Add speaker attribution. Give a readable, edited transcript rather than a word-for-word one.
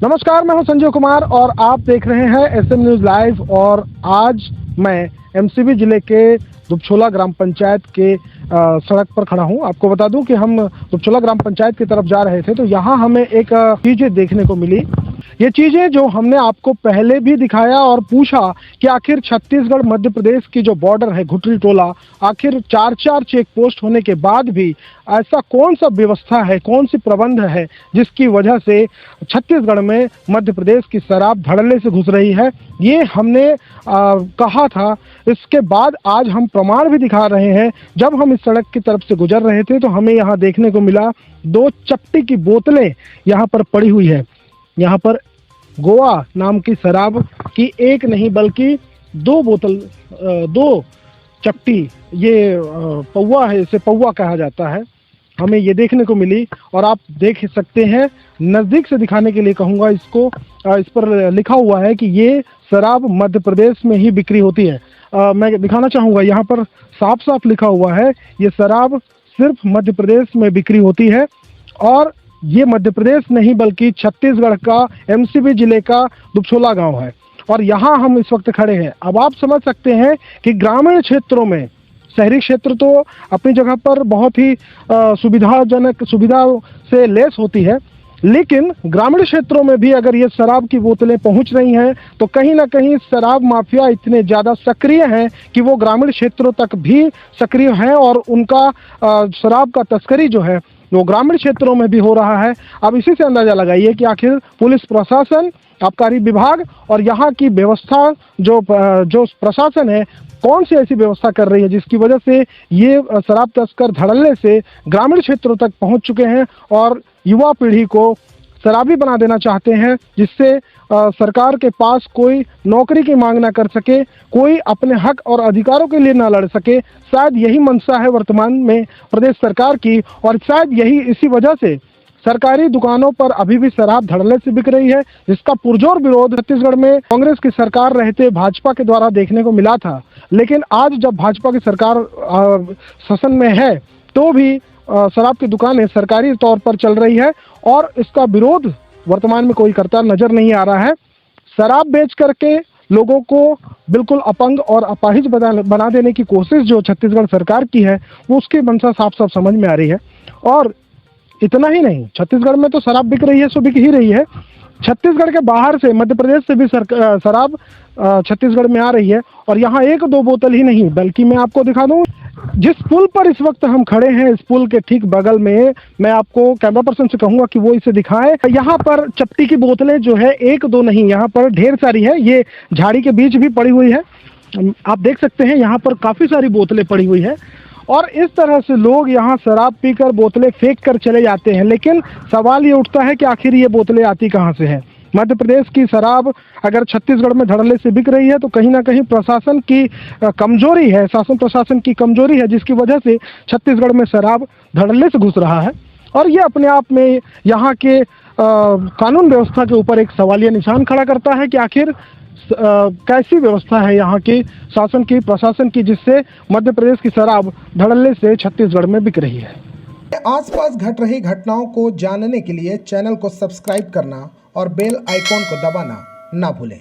Speaker 1: नमस्कार, मैं हूं संजय कुमार और आप देख रहे हैं एसएम न्यूज लाइव। और आज मैं एमसीबी जिले के दुबछोला ग्राम पंचायत के सड़क पर खड़ा हूं। आपको बता दूं कि हम दुबछोला ग्राम पंचायत की तरफ जा रहे थे तो यहां हमें एक चीजें देखने को मिली। ये चीजें जो हमने आपको पहले भी दिखाया और पूछा कि आखिर छत्तीसगढ़ मध्य प्रदेश की जो बॉर्डर है घुटरी टोला, आखिर 4 चेक पोस्ट होने के बाद भी ऐसा कौन सा व्यवस्था है, कौन सी प्रबंध है जिसकी वजह से छत्तीसगढ़ में मध्य प्रदेश की शराब धड़ल्ले से घुस रही है। ये हमने कहा था। इसके बाद आज हम प्रमाण भी दिखा रहे हैं। जब हम इस सड़क की तरफ से गुजर रहे थे तो हमें यहाँ देखने को मिला 2 चपटी की बोतलें यहाँ पर पड़ी हुई है। यहाँ पर गोवा नाम की शराब की एक नहीं बल्कि 2 बोतल 2 चपटी, ये पौवा है, इसे पौवा कहा जाता है, हमें ये देखने को मिली। और आप देख सकते हैं, नज़दीक से दिखाने के लिए कहूँगा इसको। इस पर लिखा हुआ है कि ये शराब मध्य प्रदेश में ही बिक्री होती है। मैं दिखाना चाहूँगा, यहाँ पर साफ साफ लिखा हुआ है ये शराब सिर्फ मध्य प्रदेश में बिक्री होती है। और ये मध्य प्रदेश नहीं बल्कि छत्तीसगढ़ का एमसीबी जिले का दुबछोला गांव है और यहाँ हम इस वक्त खड़े हैं। अब आप समझ सकते हैं कि ग्रामीण क्षेत्रों में, शहरी क्षेत्र तो अपनी जगह पर बहुत ही सुविधा से लेस होती है, लेकिन ग्रामीण क्षेत्रों में भी अगर ये शराब की बोतलें पहुंच रही हैं तो कहीं ना कहीं शराब माफिया इतने ज़्यादा सक्रिय हैं कि वो ग्रामीण क्षेत्रों तक भी सक्रिय हैं और उनका शराब का तस्करी जो है वो ग्रामीण क्षेत्रों में भी हो रहा है। अब इसी से अंदाजा लगाइए कि आखिर पुलिस प्रशासन, आबकारी विभाग और यहाँ की व्यवस्था जो प्रशासन है कौन सी ऐसी व्यवस्था कर रही है जिसकी वजह से ये शराब तस्कर धड़ल्ले से ग्रामीण क्षेत्रों तक पहुंच चुके हैं और युवा पीढ़ी को शराबी बना देना चाहते हैं, जिससे सरकार के पास कोई नौकरी की मांग ना कर सके, कोई अपने हक और अधिकारों के लिए ना लड़ सके। शायद यही मंशा है वर्तमान में प्रदेश सरकार की और शायद यही इसी वजह से सरकारी दुकानों पर अभी भी शराब धड़ल्ले से बिक रही है, जिसका पुरजोर विरोध छत्तीसगढ़ में कांग्रेस की सरकार रहते भाजपा के द्वारा देखने को मिला था। लेकिन आज जब भाजपा की सरकार शासन में है तो भी शराब की दुकानें सरकारी तौर पर चल रही है और इसका विरोध वर्तमान में कोई करता नजर नहीं आ रहा है। शराब बेच करके लोगों को बिल्कुल अपंग और अपाहिज बना देने की कोशिश जो छत्तीसगढ़ सरकार की है वो उसकी मंशा साफ साफ समझ में आ रही है। और इतना ही नहीं, छत्तीसगढ़ में तो शराब बिक रही है, सो बिक ही रही है। छत्तीसगढ़ के बाहर से, मध्य प्रदेश से भी शराब छत्तीसगढ़ में आ रही है और यहाँ 1-2 बोतल ही नहीं बल्कि मैं आपको दिखा दूं, जिस पुल पर इस वक्त हम खड़े हैं इस पुल के ठीक बगल में, मैं आपको कैमरा पर्सन से कहूंगा कि वो इसे दिखाएं। यहाँ पर चपटी की बोतलें जो है 1-2 नहीं, यहाँ पर ढेर सारी है। ये झाड़ी के बीच भी पड़ी हुई है, आप देख सकते हैं यहाँ पर काफी सारी बोतलें पड़ी हुई है। और इस तरह से लोग यहाँ शराब पीकर बोतलें फेंक कर चले जाते हैं। लेकिन सवाल ये उठता है कि आखिर ये बोतलें आती कहाँ से हैं। मध्य प्रदेश की शराब अगर छत्तीसगढ़ में धड़ल्ले से बिक रही है तो कहीं ना कहीं प्रशासन की कमजोरी है, शासन प्रशासन की कमजोरी है, जिसकी वजह से छत्तीसगढ़ में शराब धड़ल्ले से घुस रहा है। और ये अपने आप में यहाँ के कानून व्यवस्था के ऊपर एक सवालिया निशान खड़ा करता है कि आखिर कैसी व्यवस्था है यहाँ की शासन की, प्रशासन की, जिससे मध्य प्रदेश की शराब धड़ल्ले से छत्तीसगढ़ में बिक रही है।
Speaker 2: आसपास घट रही घटनाओं को जानने के लिए चैनल को सब्सक्राइब करना और बेल आइकॉन को दबाना ना भूलें।